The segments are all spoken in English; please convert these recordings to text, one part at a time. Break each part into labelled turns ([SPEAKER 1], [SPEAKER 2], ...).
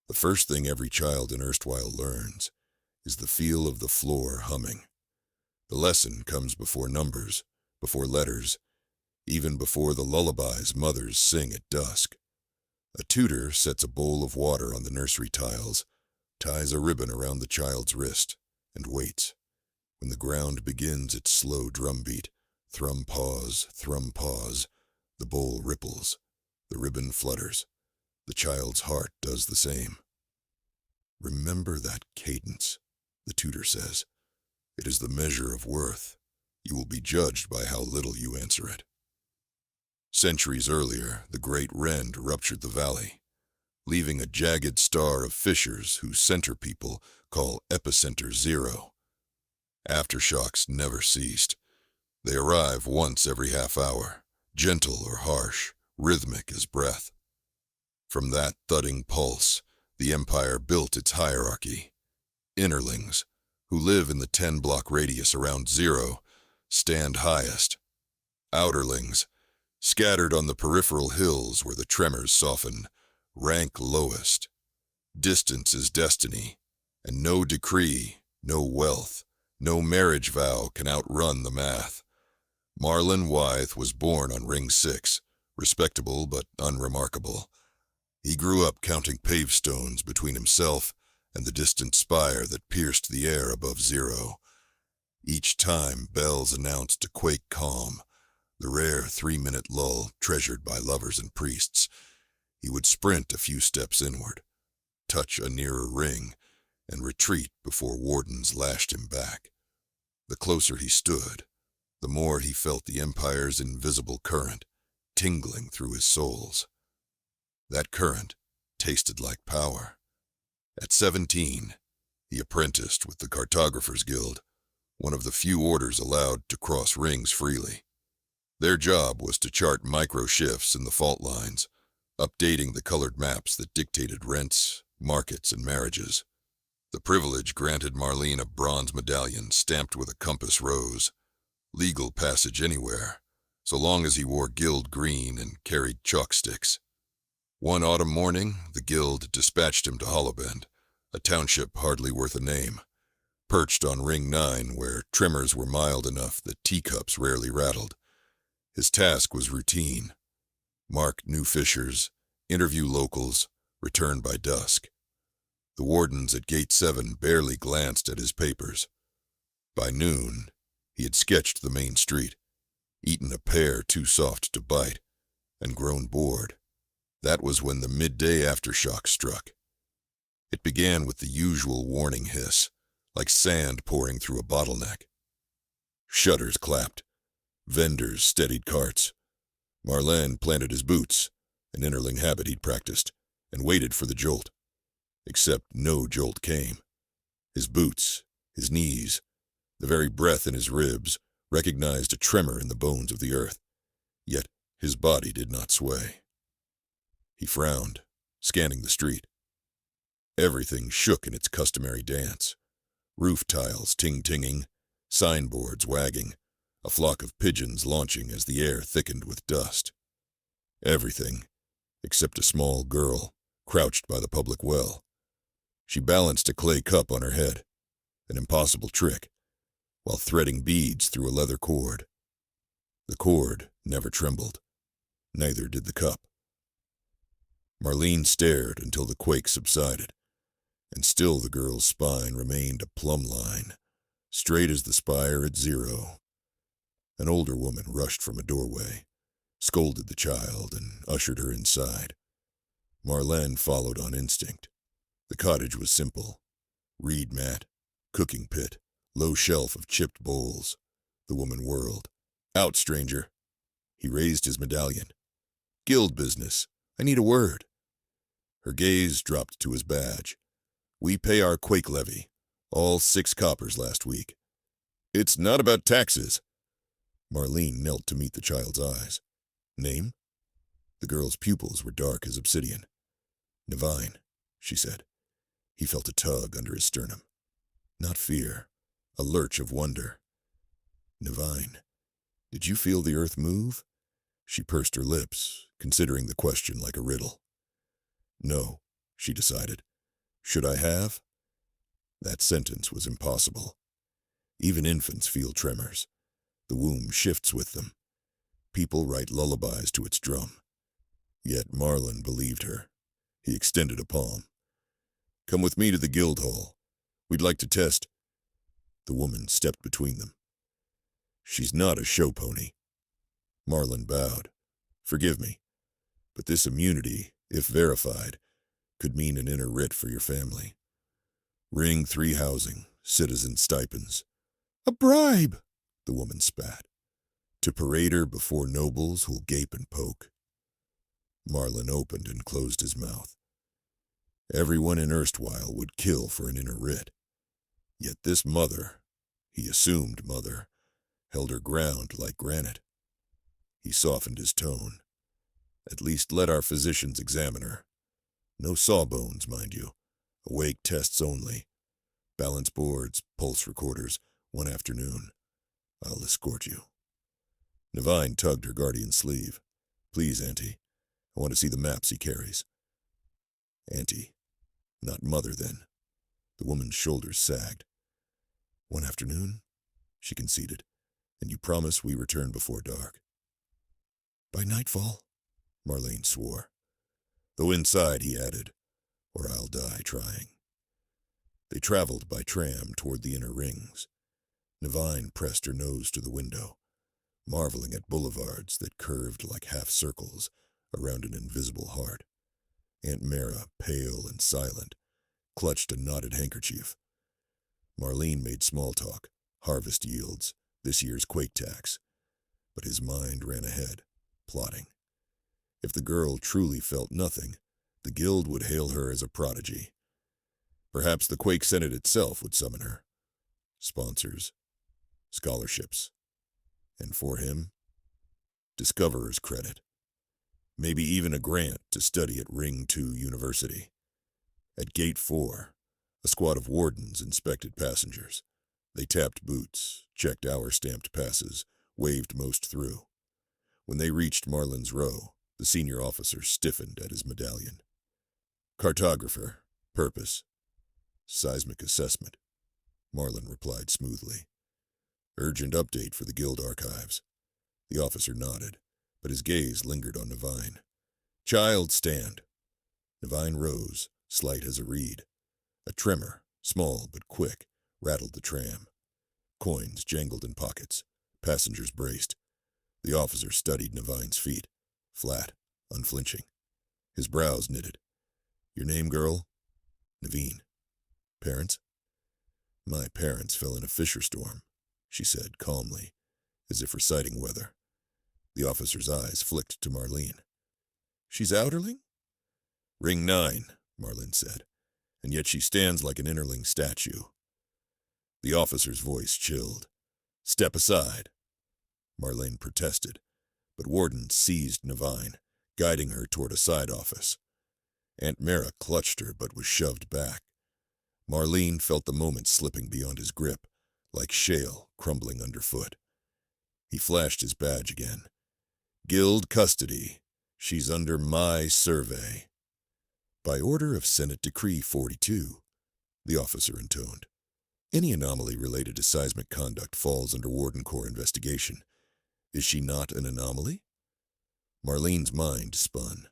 [SPEAKER 1] The first thing every child in erstwhile learns is the feel of the floor humming. The lesson comes before numbers, before letters, even before the lullabies mothers sing at dusk. A tutor sets a bowl of water on the nursery tiles, ties a ribbon around the child's wrist, and waits. When the ground begins its slow drumbeat, thrum pause, the bowl ripples, the ribbon flutters. The child's heart does the same. Remember that cadence, the tutor says. It is the measure of worth. You will be judged by how little you answer it. Centuries earlier, the great rend ruptured the valley, leaving a jagged star of fissures whose center people call epicenter zero. Aftershocks never ceased. They arrive once every half hour, gentle or harsh, rhythmic as breath. From that thudding pulse, the empire built its hierarchy. Innerlings, who live in the 10-block radius around zero, stand highest. Outerlings, scattered on the peripheral hills where the tremors soften, rank lowest. Distance is destiny, and no decree, no wealth, no marriage vow can outrun the math. Marlon Wythe was born on Ring 6, respectable but unremarkable. He grew up counting pavestones between himself and the distant spire that pierced the air above zero. Each time bells announced a quake calm, the rare 3-minute lull treasured by lovers and priests, he would sprint a few steps inward, touch a nearer ring, and retreat before wardens lashed him back. The closer he stood, the more he felt the Empire's invisible current tingling through his soles. That current tasted like power. At 17, he apprenticed with the Cartographers Guild, one of the few orders allowed to cross rings freely. Their job was to chart micro-shifts in the fault lines, updating the colored maps that dictated rents, markets, and marriages. The privilege granted Marlene a bronze medallion stamped with a compass rose, legal passage anywhere, so long as he wore guild green and carried chalk sticks. One autumn morning, the guild dispatched him to Hollowbend, a township hardly worth a name, perched on Ring 9 where tremors were mild enough that teacups rarely rattled. His task was routine. Mark new fissures, interview locals, return by dusk. The wardens at Gate 7 barely glanced at his papers. By noon, he had sketched the main street, eaten a pear too soft to bite, and grown bored. That was when the midday aftershock struck. It began with the usual warning hiss, like sand pouring through a bottleneck. Shutters clapped. Vendors steadied carts. Marlene planted his boots, an innerling habit he'd practiced, and waited for the jolt. Except no jolt came. His boots, his knees, the very breath in his ribs recognized a tremor in the bones of the earth. Yet his body did not sway. He frowned, scanning the street. Everything shook in its customary dance. Roof tiles ting-tinging, signboards wagging, a flock of pigeons launching as the air thickened with dust. Everything, except a small girl, crouched by the public well. She balanced a clay cup on her head, an impossible trick, while threading beads through a leather cord. The cord never trembled. Neither did the cup. Marlene stared until the quake subsided, and still the girl's spine remained a plumb line, straight as the spire at zero. An older woman rushed from a doorway, scolded the child, and ushered her inside. Marlene followed on instinct. The cottage was simple. Reed mat, cooking pit, low shelf of chipped bowls. The woman whirled. "Out, stranger." He raised his medallion. "Guild business. I need a word." Her gaze dropped to his badge. "We pay our quake levy. All 6 coppers last week." "It's not about taxes." Marlene knelt to meet the child's eyes. "Name?" The girl's pupils were dark as obsidian. "Nevine," she said. He felt a tug under his sternum. Not fear, a lurch of wonder. "Nevine, did you feel the earth move?" She pursed her lips, considering the question like a riddle. "No," she decided. Should I have? That sentence was impossible. Even infants feel tremors. The womb shifts with them. People write lullabies to its drum. Yet Marlin believed her. He extended a palm. Come with me to the guild hall. We'd like to test. The woman stepped between them. She's not a show pony. Marlin bowed. Forgive me, but this immunity, if verified, could mean an inner writ for your family. Ring 3 housing, citizen stipends. A bribe, the woman spat. To parade her before nobles who'll gape and poke. Marlin opened and closed his mouth. Everyone in Erstwhile would kill for an inner writ. Yet this mother, he assumed mother, held her ground like granite. He softened his tone. At least let our physicians examine her. No sawbones, mind you. Awake tests only. Balance boards, pulse recorders, one afternoon. I'll escort you. Nevine tugged her guardian's sleeve. Please, Auntie. I want to see the maps he carries. Auntie. Not mother, then. The woman's shoulders sagged. One afternoon, she conceded, and you promise we return before dark. By nightfall, Marlene swore. Though inside, he added, or I'll die trying. They traveled by tram toward the inner rings. Nevine pressed her nose to the window, marveling at boulevards that curved like half-circles around an invisible heart. Aunt Mara, pale and silent, clutched a knotted handkerchief. Marlene made small talk, harvest yields, this year's quake tax. But his mind ran ahead, plotting. If the girl truly felt nothing, the guild would hail her as a prodigy. Perhaps the Quake Senate itself would summon her. Sponsors, scholarships, and for him, discoverer's credit. Maybe even a grant to study at Ring 2 University. At Gate 4, a squad of wardens inspected passengers. They tapped boots, checked hour-stamped passes, waved most through. When they reached Marlin's row, the senior officer stiffened at his medallion. Cartographer, purpose, seismic assessment, Marlin replied smoothly. Urgent update for the guild archives. The officer nodded, but his gaze lingered on Nevine. Child, stand. Nevine rose, slight as a reed. A tremor, small but quick, rattled the tram. Coins jangled in pockets. Passengers braced. The officer studied Nevine's feet, flat, unflinching. His brows knitted. Your name, girl? Nevine. Parents? My parents fell in a fissure storm, she said calmly, as if reciting weather. The officer's eyes flicked to Marlene. She's outerling? Ring 9, Marlene said, and yet she stands like an innerling statue. The officer's voice chilled. Step aside. Marlene protested, but Warden seized Nevine, guiding her toward a side office. Aunt Mara clutched her but was shoved back. Marlene felt the moment slipping beyond his grip, like shale crumbling underfoot. He flashed his badge again. Guild custody. She's under my survey. By order of Senate Decree 42, the officer intoned. Any anomaly related to seismic conduct falls under Warden Corps investigation. Is she not an anomaly? Marlene's mind spun.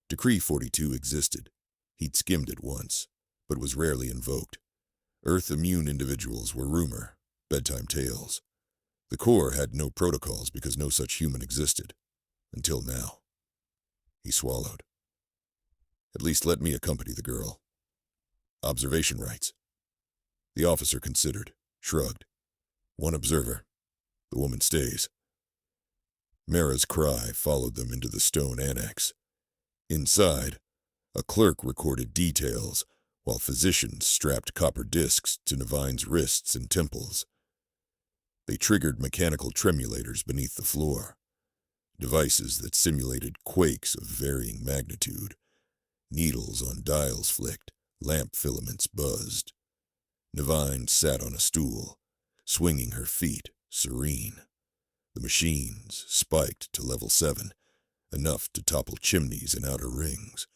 [SPEAKER 1] Decree 42 existed. He'd skimmed it once, but was rarely invoked. Earth-immune individuals were rumor, bedtime tales. The Corps had no protocols because no such human existed. Until now. He swallowed. At least let me accompany the girl. Observation rights. The officer considered, shrugged. One observer. The woman stays. Mara's cry followed them into the stone annex. Inside, a clerk recorded details, while physicians strapped copper discs to Nevine's wrists and temples. They triggered mechanical tremulators beneath the floor, devices that simulated quakes of varying magnitude. Needles on dials flicked, lamp filaments buzzed. Nevine sat on a stool, swinging her feet, serene. The machines spiked to level 7, enough to topple chimneys and outer rings.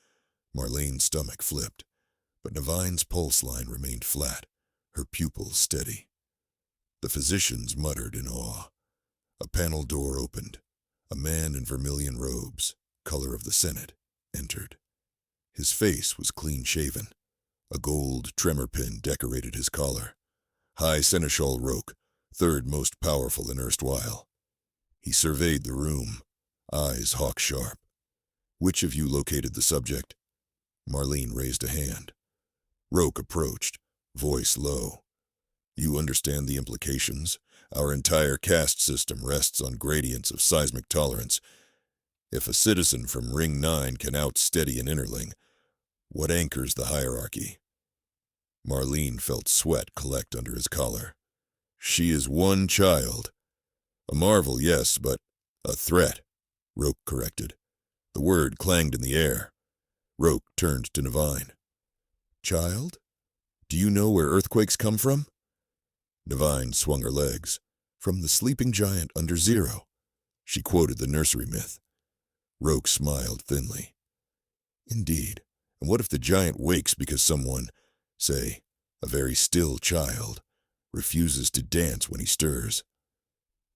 [SPEAKER 1] Marlene's stomach flipped. but Nevine's pulse line remained flat, her pupils steady. The physicians muttered in awe. A panel door opened. A man in vermilion robes, color of the Senate, entered. His face was clean-shaven. A gold tremor pin decorated his collar. High Seneschal Roke, third most powerful in erstwhile. He surveyed the room, eyes hawk-sharp. "Which of you located the subject?" Marlene raised a hand. Roke approached, voice low. "You understand the implications? Our entire caste system rests on gradients of seismic tolerance. If a citizen from Ring 9 can outsteady an Innerling, what anchors the hierarchy?" Marlene felt sweat collect under his collar. "She is one child. A marvel, yes, but a threat," Roke corrected. The word clanged in the air. Roke turned to Nevine. "Child? Do you know where earthquakes come from?" Nevine swung her legs. "From the sleeping giant under zero." She quoted the nursery myth. Roke smiled thinly. "Indeed. And what if the giant wakes because someone, say, a very still child, refuses to dance when he stirs?"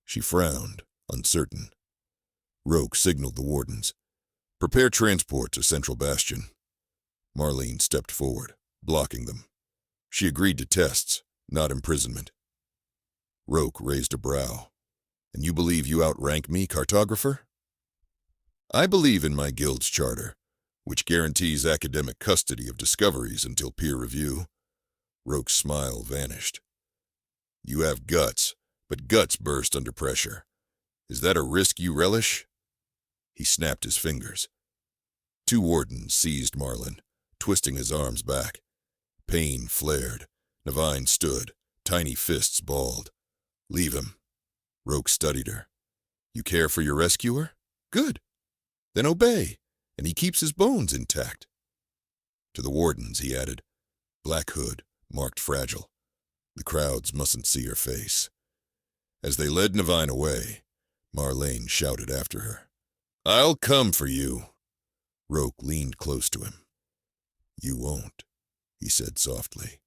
[SPEAKER 1] She frowned, uncertain. Roke signaled the wardens. "Prepare transport to Central Bastion." Marlene stepped forward, blocking them. She agreed to tests, not imprisonment. Roke raised a brow. "And you believe you outrank me, cartographer?" "I believe in my guild's charter, which guarantees academic custody of discoveries until peer review." Roke's smile vanished. "You have guts, but guts burst under pressure. Is that a risk you relish?" He snapped his fingers. Two wardens seized Marlin, twisting his arms back. Pain flared. Nevine stood, tiny fists balled. "Leave him." Roke studied her. "You care for your rescuer? Good. Then obey, and he keeps his bones intact." To the wardens, he added, "Black hood, marked fragile. The crowds mustn't see her face." As they led Nevine away, Marlene shouted after her, "I'll come for you." Roke leaned close to him. "You won't," he said softly,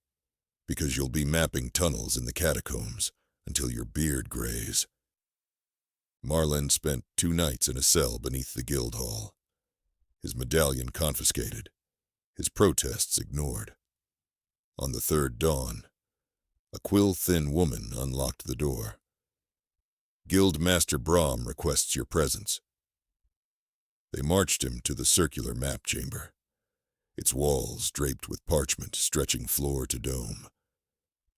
[SPEAKER 1] "because you'll be mapping tunnels in the catacombs until your beard grays." Marlin spent 2 nights in a cell beneath the guild hall. His medallion confiscated, his protests ignored. On the 3rd dawn, a quill-thin woman unlocked the door. "Guild Master Brahm requests your presence." They marched him to the circular map chamber, its walls draped with parchment stretching floor to dome.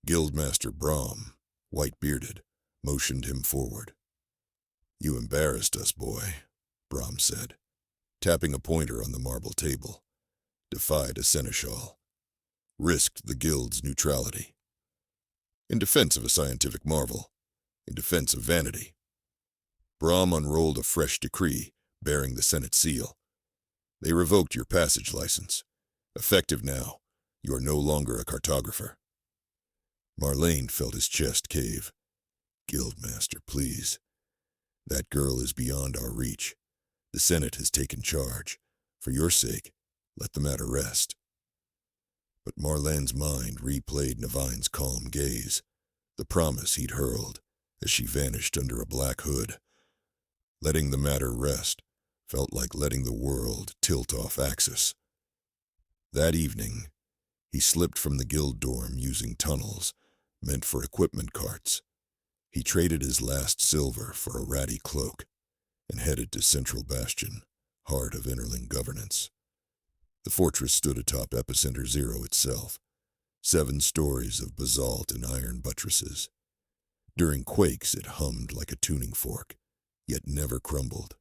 [SPEAKER 1] Guildmaster Brahm, white-bearded, motioned him forward. "You embarrassed us, boy," Brahm said, tapping a pointer on the marble table. "Defied a seneschal. Risked the guild's neutrality. In defense of a scientific marvel. In defense of vanity." Brahm unrolled a fresh decree bearing the Senate seal. "They revoked your passage license. Effective now, you are no longer a cartographer." Marlene felt his chest cave. "Guildmaster, please. That girl is beyond our reach. The Senate has taken charge. For your sake, let the matter rest." But Marlene's mind replayed Nevine's calm gaze, the promise he'd hurled as she vanished under a black hood. Letting the matter rest felt like letting the world tilt off axis. That evening, he slipped from the guild dorm using tunnels meant for equipment carts. He traded his last silver for a ratty cloak and headed to Central Bastion, heart of Innerling governance. The fortress stood atop Epicenter Zero itself, 7 stories of basalt and iron buttresses. During quakes it hummed like a tuning fork, yet never crumbled.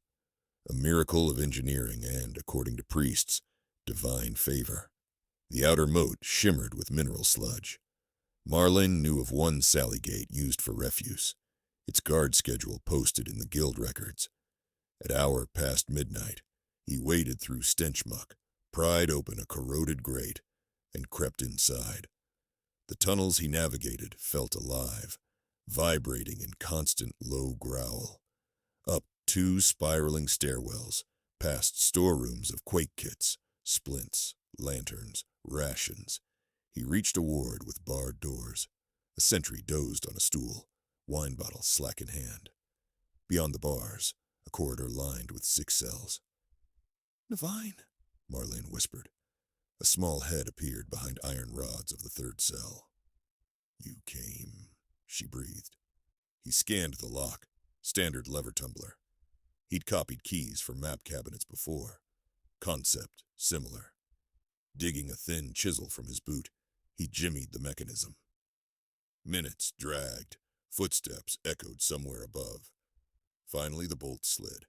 [SPEAKER 1] A miracle of engineering and, according to priests, divine favor. The outer moat shimmered with mineral sludge. Marlin knew of one sally gate used for refuse, its guard schedule posted in the guild records. At hour past midnight, he waded through stench muck, pried open a corroded grate, and crept inside. The tunnels he navigated felt alive, vibrating in constant low growl. Up 2 spiraling stairwells, past storerooms of quake kits, splints, Lanterns, rations. He reached a ward with barred doors. A sentry dozed on a stool, wine bottle slack in hand. Beyond the bars, a corridor lined with 6 cells. "Nevine," Marlene whispered. A small head appeared behind iron rods of the 3rd cell. "You came," she breathed. He scanned the lock, standard lever tumbler. He'd copied keys from map cabinets before. Concept similar. Digging a thin chisel from his boot, he jimmied the mechanism. Minutes dragged. Footsteps echoed somewhere above. Finally, the bolt slid.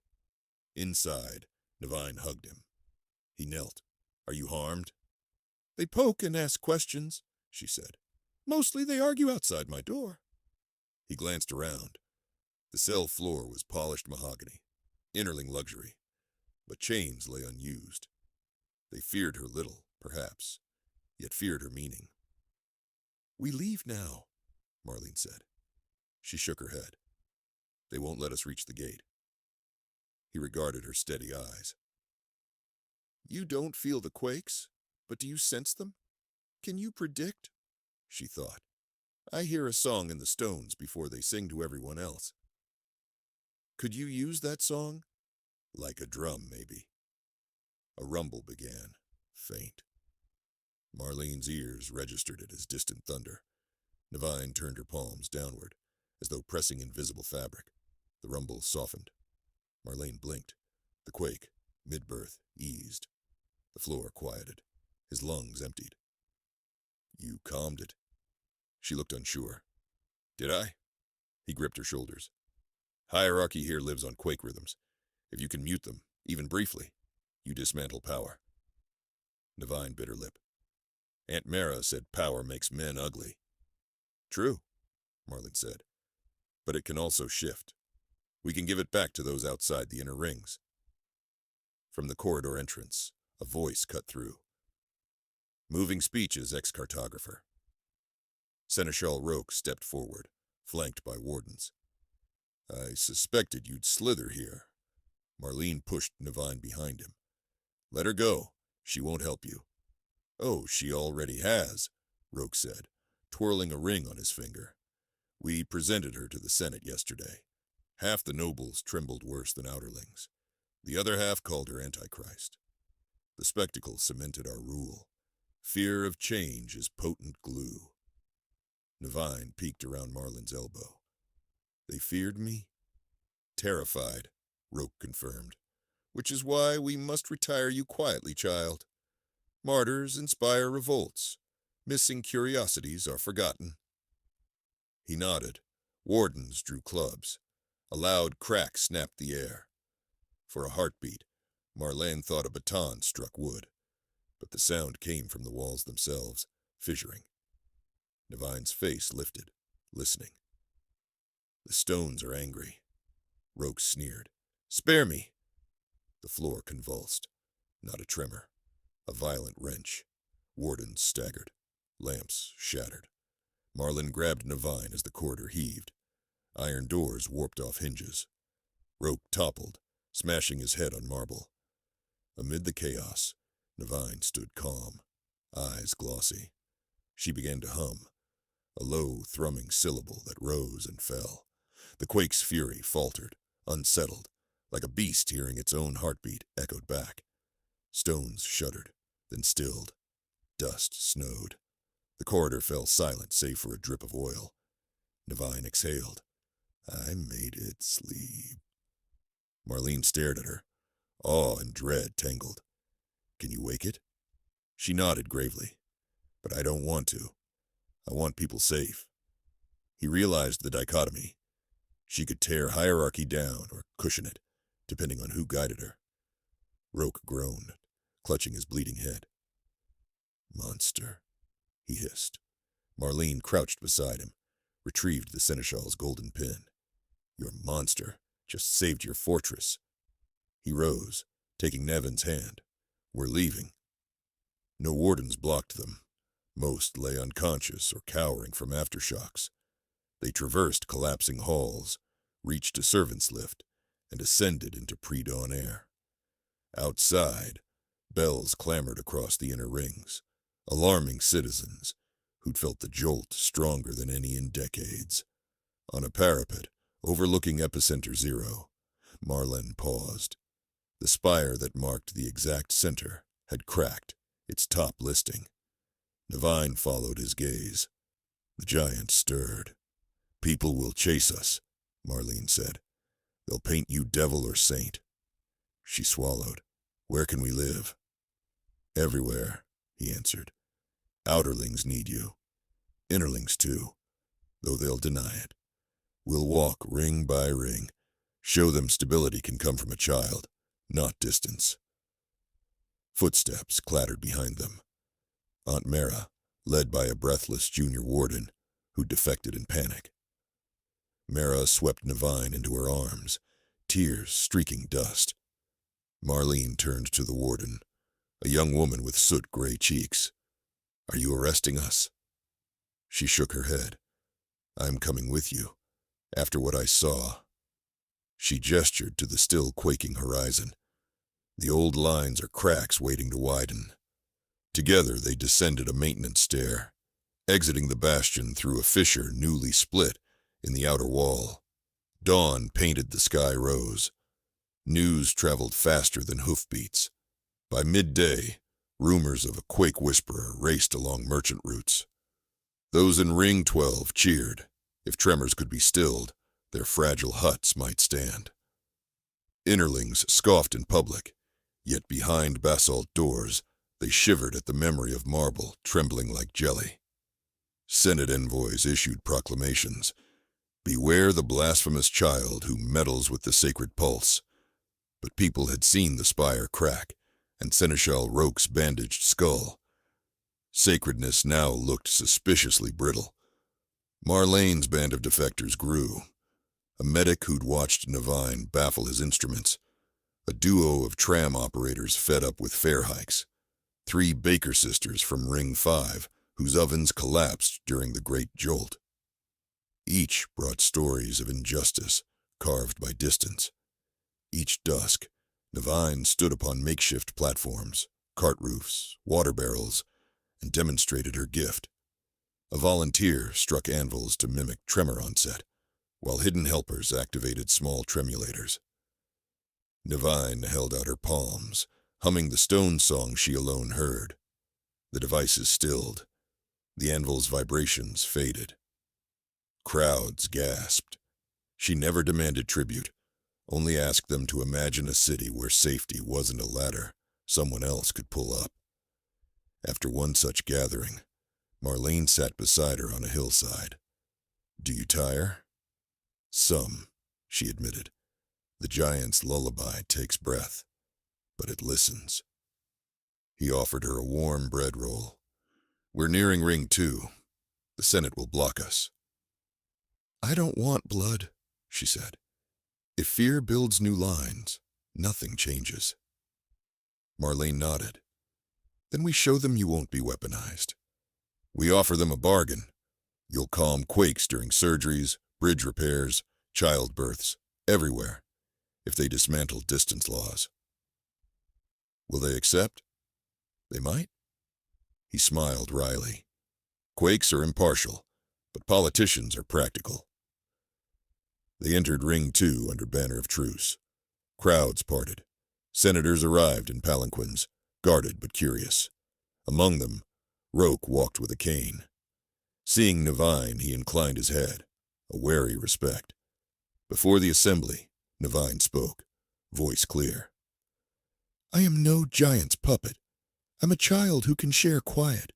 [SPEAKER 1] Inside, Nevine hugged him. He knelt. "Are you harmed?" "They poke and ask questions," she said. "Mostly they argue outside my door." He glanced around. The cell floor was polished mahogany, innerling luxury, but chains lay unused. They feared her little, perhaps, yet feared her meaning. "We leave now," Marlene said. She shook her head. "They won't let us reach the gate." He regarded her steady eyes. "You don't feel the quakes, but do you sense them? Can you predict?" She thought. "I hear a song in the stones before they sing to everyone else. Could you use that song? Like a drum, maybe." A rumble began, faint. Marlene's ears registered it as distant thunder. Nevine turned her palms downward, as though pressing invisible fabric. The rumble softened. Marlene blinked. The quake, mid-birth, eased. The floor quieted. His lungs emptied. "You calmed it." She looked unsure. "Did I?" He gripped her shoulders. "Hierarchy here lives on quake rhythms. If you can mute them, even briefly, you dismantle power." Nevine bit her lip. "Aunt Mara said power makes men ugly." "True," Marlene said. "But it can also shift. We can give it back to those outside the inner rings." From the corridor entrance, a voice cut through. "Moving speeches, ex-cartographer." Seneschal Roque stepped forward, flanked by wardens. "I suspected you'd slither here." Marlene pushed Nevine behind him. "Let her go. She won't help you." "Oh, she already has," Roque said, twirling a ring on his finger. "We presented her to the Senate yesterday. Half the nobles trembled worse than outerlings. The other half called her Antichrist. The spectacle cemented our rule. Fear of change is potent glue." Nevine peeked around Marlene's elbow. "They feared me?" "Terrified," Roque confirmed. "Which is why we must retire you quietly, child. Martyrs inspire revolts. Missing curiosities are forgotten." He nodded. Wardens drew clubs. A loud crack snapped the air. For a heartbeat, Marlene thought a baton struck wood, but the sound came from the walls themselves, fissuring. Nevine's face lifted, listening. "The stones are angry." Roque sneered. "Spare me!" The floor convulsed. Not a tremor. A violent wrench. Wardens staggered. Lamps shattered. Marlene grabbed Nevine as the corridor heaved. Iron doors warped off hinges. Roque toppled, smashing his head on marble. Amid the chaos, Nevine stood calm, eyes glossy. She began to hum, a low, thrumming syllable that rose and fell. The quake's fury faltered, unsettled, like a beast hearing its own heartbeat echoed back. Stones shuddered, then stilled. Dust snowed. The corridor fell silent save for a drip of oil. Nevine exhaled. "I made it sleep." Marlene stared at her. Awe and dread tangled. "Can you wake it?" She nodded gravely. "But I don't want to. I want people safe." He realized the dichotomy. She could tear hierarchy down or cushion it, depending on who guided her. Roque groaned, clutching his bleeding head. "Monster," he hissed. Marlene crouched beside him, retrieved the Seneschal's golden pin. "Your monster just saved your fortress." He rose, taking Nevin's hand. "We're leaving." No wardens blocked them. Most lay unconscious or cowering from aftershocks. They traversed collapsing halls, reached a servant's lift, and ascended into pre-dawn air. Outside, bells clamored across the inner rings, alarming citizens who'd felt the jolt stronger than any in decades. On a parapet, overlooking Epicenter Zero, Marlen paused. The spire that marked the exact center had cracked, its top listing. Nevine followed his gaze. The giant stirred. "People will chase us," Marlene said. "They'll paint you devil or saint." She swallowed. "Where can we live?" "Everywhere," he answered. "Outerlings need you. Innerlings too, though they'll deny it. We'll walk ring by ring, show them stability can come from a child, not distance." Footsteps clattered behind them. Aunt Mara, led by a breathless junior warden who defected in panic. Mara swept Nevine into her arms, tears streaking dust. Marlene turned to the warden, a young woman with soot-gray cheeks. "Are you arresting us?" She shook her head. "I'm coming with you, after what I saw." She gestured to the still quaking horizon. "The old lines are cracks waiting to widen." Together they descended a maintenance stair, exiting the bastion through a fissure newly split in the outer wall. Dawn painted the sky rose. News traveled faster than hoofbeats. By midday, rumors of a quake whisperer raced along merchant routes. Those in Ring 12 cheered. If tremors could be stilled, their fragile huts might stand. Innerlings scoffed in public, yet behind basalt doors, they shivered at the memory of marble trembling like jelly. Senate envoys issued proclamations. "Beware the blasphemous child who meddles with the sacred pulse." But people had seen the spire crack, and Seneschal Roke's bandaged skull. Sacredness now looked suspiciously brittle. Marlene's band of defectors grew. A medic who'd watched Nevine baffle his instruments. A duo of tram operators fed up with fare hikes. 3 Baker sisters from Ring 5, whose ovens collapsed during the Great Jolt. Each brought stories of injustice, carved by distance. Each dusk, Nevine stood upon makeshift platforms, cart roofs, water barrels, and demonstrated her gift. A volunteer struck anvils to mimic tremor onset, while hidden helpers activated small tremulators. Nevine held out her palms, humming the stone song she alone heard. The devices stilled. The anvil's vibrations faded. Crowds gasped. She never demanded tribute, only asked them to imagine a city where safety wasn't a ladder someone else could pull up. After one such gathering, Marlene sat beside her on a hillside. "Do you tire?" "Some," she admitted. "The giant's lullaby takes breath, but it listens." He offered her a warm bread roll. "We're nearing Ring 2. The Senate will block us." "I don't want blood," she said. "If fear builds new lines, nothing changes." Marlene nodded. "Then we show them you won't be weaponized. We offer them a bargain. You'll calm quakes during surgeries, bridge repairs, childbirths, everywhere, if they dismantle distance laws." "Will they accept?" "They might." He smiled wryly. "Quakes are impartial, but politicians are practical." They entered Ring 2 under banner of truce. Crowds parted. Senators arrived in palanquins, guarded but curious. Among them, Roke walked with a cane. Seeing Nevine, he inclined his head, a wary respect. Before the assembly, Nevine spoke, voice clear. "I am no giant's puppet. I'm a child who can share quiet.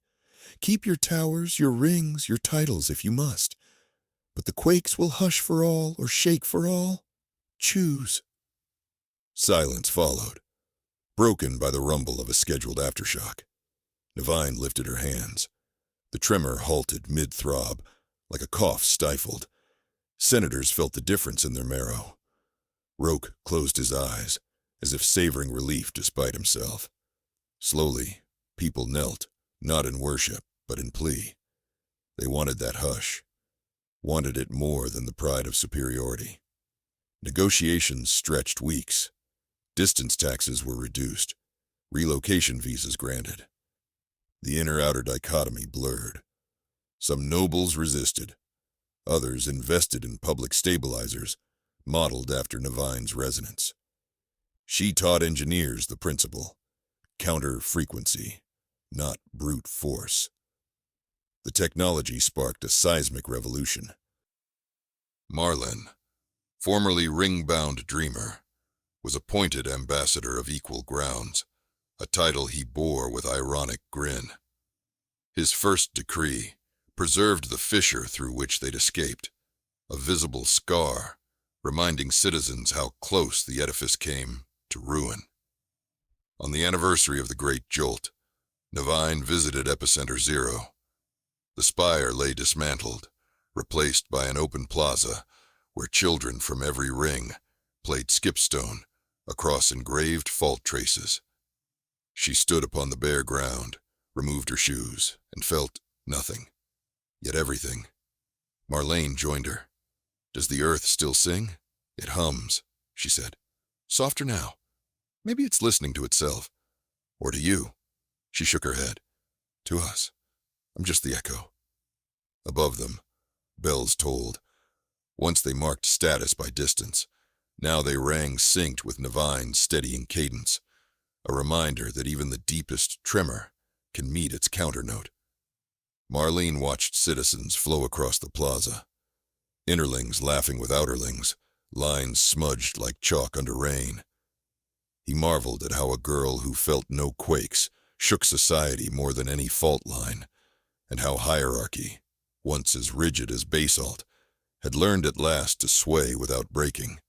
[SPEAKER 1] Keep your towers, your rings, your titles if you must. But the quakes will hush for all or shake for all. Choose." Silence followed, broken by the rumble of a scheduled aftershock. Nevine lifted her hands. The tremor halted mid-throb, like a cough stifled. Senators felt the difference in their marrow. Roke closed his eyes, as if savoring relief despite himself. Slowly, people knelt, not in worship, but in plea. They wanted that hush, wanted it more than the pride of superiority. Negotiations stretched weeks. Distance taxes were reduced. relocation visas granted. The inner-outer dichotomy blurred. Some nobles resisted. Others invested in public stabilizers, modeled after Nevine's resonance. She taught engineers the principle: counter-frequency, not brute force. The technology sparked a seismic revolution. Marlin, formerly ring-bound dreamer, was appointed ambassador of equal grounds, a title he bore with ironic grin. His first decree preserved the fissure through which they'd escaped, a visible scar reminding citizens how close the edifice came to ruin. On the anniversary of the Great Jolt, Nevine visited Epicenter Zero. The spire lay dismantled, replaced by an open plaza where children from every ring played skipstone across engraved fault traces. She stood upon the bare ground, removed her shoes, and felt nothing, yet everything. Marlene joined her. "Does the earth still sing?" "It hums," she said. "Softer now. Maybe it's listening to itself. Or to you." She shook her head. "To us. I'm just the echo." Above them, bells tolled. Once they marked status by distance. Now they rang synced with Nevine's steadying cadence, a reminder that even the deepest tremor can meet its counternote. Marlene watched citizens flow across the plaza. Innerlings laughing with outerlings, lines smudged like chalk under rain. He marveled at how a girl who felt no quakes shook society more than any fault line, and how hierarchy, once as rigid as basalt, had learned at last to sway without breaking.